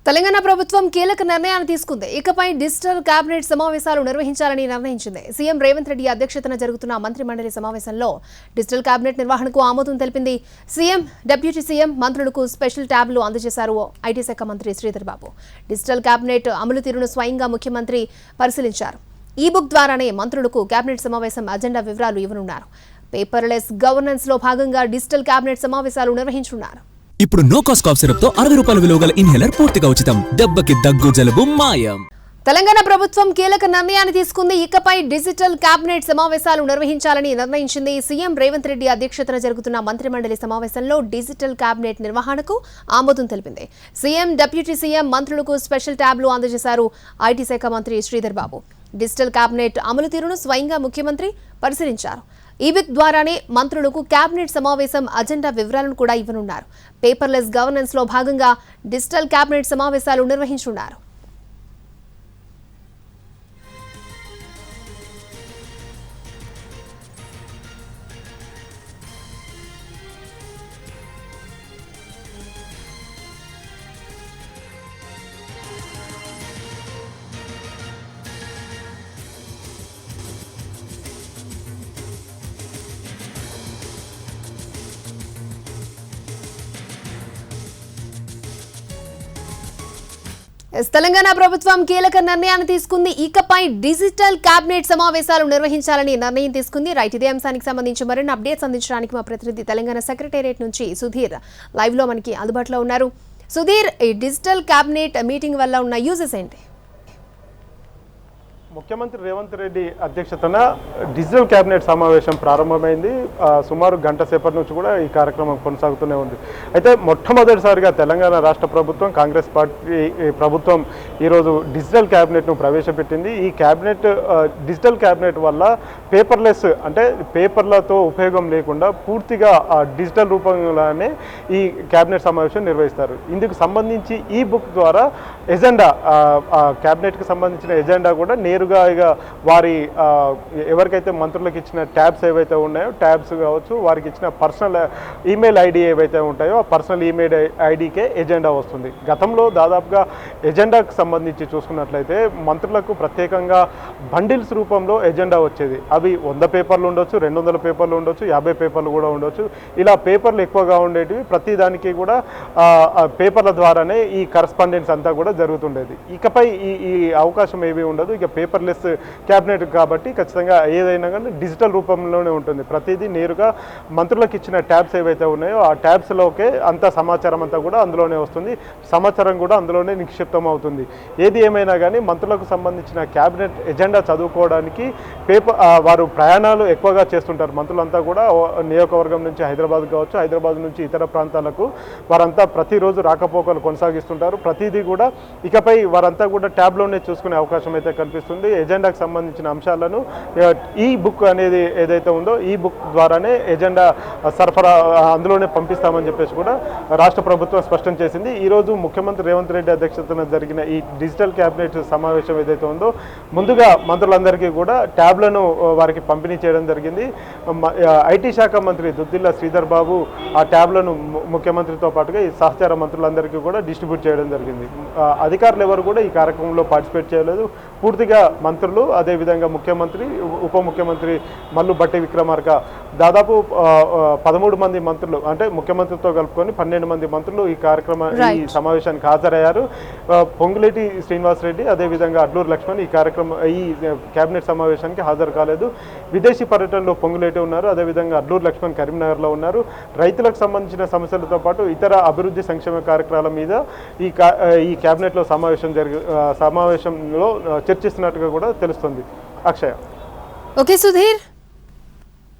తెలంగాణ ప్రభుత్వం కీలక నిర్ణయాన్ని తీసుకుంది. ఇకపై డిజిటల్ కేబినెట్ సమావేశాలు నిర్వహించాలని నిర్ణయించింది. సీఎం రేవంత్ రెడ్డి అధ్యక్షతన జరుగుతున్న మంత్రి మండలి సమావేశంలో డిజిటల్ కేబినెట్ నిర్వహణకు ఆమోదం తెలిపింది. సీఎం, డిప్యూటీ సీఎం మంత్రులకు స్పెషల్ ట్యాబ్లు అందజేశారు ఐటీ శాఖ మంత్రి శ్రీధర్ బాబు. డిజిటల్ కేబినెట్ అమలు తీరును స్వయంగా ముఖ్యమంత్రి పరిశీలించారు. ఈ బుక్ ద్వారానే మంత్రులకు కేబినెట్ సమావేశం అజెండా వివరాలు ఇవ్వనున్నారు. పేపర్లెస్ గవర్నెన్స్ లో భాగంగా డిజిటల్ కేబినెట్ సమావేశాలు నిర్వహించనున్నారు. ఇప్పుడు నో కాస్ట్ కాఫ్ సిరప్ తో 60 రూపాయల విలువ గల ఇన్హేలర్ పూర్తిగా ఉచితం. దెబ్బకి దగ్గు జలుబు మాయం. తెలంగాణ ప్రభుత్వం కీలక నిర్ణయాన్ని తీసుకుంది. ఇకపై డిజిటల్ కేబినెట్ సమావేశాలు నిర్వహించాలని నిర్ణయించింది. సీఎం రేవంత్ రెడ్డి అధ్యక్షతన జరుగుతున్న మంత్రి మండలి సమావేశంలో డిజిటల్ కేబినెట్ నిర్వహణకు ఆమోదం తెలిపింది. సీఎం, డిప్యూటీ సీఎం మంత్రులకు స్పెషల్ ట్యాబ్లు అందజేశారు ఐటీ శాఖ మంత్రి శ్రీధర్ బాబు. డిజిటల్ కేబినెట్ అమలు తీరును స్వయంగా ముఖ్యమంత్రి పరిశీలించారు. ఈ బిక్ ద్వారానే మంత్రులకు కేబినెట్ సమావేశం అజెండా వివరాలను కూడా ఇవ్వనున్నారు. పేపర్లెస్ గవర్నెన్స్ లో భాగంగా డిజిటల్ కేబినెట్ సమావేశాలు నిర్వహించనున్నారు. తెలంగాణ ప్రభుత్వం కీలక నిర్ణయాన్ని తీసుకుంది. ఇకపై డిజిటల్ కేబినెట్ సమావేశాలు నిర్వహించాలని నిర్ణయం తీసుకుంది. రైట్, ఇదే అంశానికి సంబంధించి మరిన్ని అప్డేట్స్ అందించడానికి మా ప్రతినిధి తెలంగాణ సెక్రటేరియట్ నుంచి సుధీర్ లైవ్ లో మనకి అందుబాటులో ఉన్నారు. సుధీర్, ఈ డిజిటల్ కేబినెట్ మీటింగ్ వల్ల ఉన్న యూజెస్ ఏంటి? ముఖ్యమంత్రి రేవంత్ రెడ్డి అధ్యక్షతన డిజిటల్ కేబినెట్ సమావేశం ప్రారంభమైంది. సుమారు గంట సేపటి నుంచి కూడా ఈ కార్యక్రమం కొనసాగుతూనే ఉంది. అయితే మొట్టమొదటిసారిగా తెలంగాణ రాష్ట్ర ప్రభుత్వం, కాంగ్రెస్ పార్టీ ప్రభుత్వం ఈరోజు డిజిటల్ క్యాబినెట్ను ప్రవేశపెట్టింది. ఈ క్యాబినెట్, డిజిటల్ క్యాబినెట్ వల్ల పేపర్లెస్, అంటే పేపర్లతో ఉపయోగం లేకుండా పూర్తిగా డిజిటల్ రూపంలోనే ఈ క్యాబినెట్ సమావేశం నిర్వహిస్తారు. ఇందుకు సంబంధించి ఈ బుక్ ద్వారా ఎజెండా, క్యాబినెట్కి సంబంధించిన ఎజెండా కూడా నేరుగా ఇక వారి ఎవరికైతే మంత్రులకు ఇచ్చిన ట్యాబ్స్ ఏవైతే ఉన్నాయో, ట్యాబ్స్ కావచ్చు, వారికి ఇచ్చిన పర్సనల్ ఈమెయిల్ ఐడి ఏవైతే ఉంటాయో ఆ పర్సనల్ ఈమెయిల్ ఐడికే ఎజెండా వస్తుంది. గతంలో దాదాపుగా ఎజెండాకు సంబంధించి చూసుకున్నట్లయితే మంత్రులకు ప్రత్యేకంగా బండిల్స్ రూపంలో ఎజెండా వచ్చేది. అవి 100 పేపర్లు ఉండొచ్చు, 200 పేపర్లు ఉండొచ్చు, 50 పేపర్లు కూడా ఉండొచ్చు. ఇలా పేపర్లు ఎక్కువగా ఉండేటివి. ప్రతి దానికి కూడా పేపర్ల ద్వారానే ఈ కరస్పాండెన్స్ అంతా కూడా జరుగుతుండేది. ఇకపై ఈ అవకాశం ఏమీ ఉండదు. ఇక పేపర్లెస్ క్యాబినెట్ కాబట్టి ఖచ్చితంగా ఏదైనా కానీ డిజిటల్ రూపంలోనే ఉంటుంది. ప్రతిదీ నేరుగా మంత్రులకు ఇచ్చిన ట్యాబ్స్ ఏవైతే ఉన్నాయో ఆ ట్యాబ్స్లోకే అంత సమాచారం అంతా కూడా అందులోనే వస్తుంది. సమాచారం కూడా అందులోనే నిక్షిప్తం అవుతుంది. ఏది ఏమైనా కానీ మంత్రులకు సంబంధించిన క్యాబినెట్ ఎజెండా చదువుకోవడానికి వారు ప్రయాణాలు ఎక్కువగా చేస్తుంటారు. మంత్రులంతా కూడా నియోజకవర్గం నుంచి హైదరాబాద్ కావచ్చు, హైదరాబాద్ నుంచి ఇతర ప్రాంతాలకు వారంతా ప్రతిరోజు రాకపోకలు కొనసాగిస్తుంటారు. ప్రతిదీ కూడా ఇకపై వారంతా కూడా ట్యాబ్లోనే చూసుకునే అవకాశం అయితే కనిపిస్తుంది. ఎజెండాకు సంబంధించిన అంశాలను ఈ బుక్ అనేది ఏదైతే ఉందో ఈ బుక్ ద్వారానే ఎజెండా సరఫరా అందులోనే పంపిస్తామని చెప్పేసి కూడా రాష్ట్ర ప్రభుత్వం స్పష్టం చేసింది. ఈరోజు ముఖ్యమంత్రి రేవంత్ రెడ్డి అధ్యక్షతన జరిగిన ఈ డిజిటల్ కేబినెట్ సమావేశం ఏదైతే ఉందో ముందుగా మంత్రులందరికీ కూడా ట్యాబ్లను వారికి పంపిణీ చేయడం జరిగింది. ఐటీ శాఖ మంత్రి దుద్దిల్ల శ్రీధర్ బాబు ఆ ట్యాబ్లను ముఖ్యమంత్రితో పాటుగా ఈ సహచార మంత్రులందరికీ కూడా డిస్ట్రిబ్యూట్ చేయడం జరిగింది. అధికారులు ఎవరు కూడా ఈ కార్యక్రమంలో పార్టిసిపేట్ చేయలేదు. పూర్తిగా మంత్రులు, అదేవిధంగా ముఖ్యమంత్రి, ఉప ముఖ్యమంత్రి మల్లు బట్టి విక్రమార్క, దాదాపు 13 మంది మంత్రులు, అంటే ముఖ్యమంత్రితో కలుపుకొని 12 మంది మంత్రులు ఈ ఈ సమావేశానికి హాజరయ్యారు. పొంగులేటి శ్రీనివాసరెడ్డి, అదేవిధంగా అడ్లూరు లక్ష్మణ్ ఈ కేబినెట్ సమావేశానికి హాజరు కాలేదు. విదేశీ పర్యటనలో పొంగులేటి ఉన్నారు, అదేవిధంగా అడ్లూరు లక్ష్మణ్ కరీంనగర్లో ఉన్నారు. రైతులకు సంబంధించిన సమస్యలతో పాటు ఇతర అభివృద్ధి సంక్షేమ కార్యక్రమాల మీద ఈ కేబినెట్లో సమావేశంలో చర్చిస్తున్నట్టుగా కూడా తెలుస్తుంది. అక్షయ. ఓకే సుధీర్.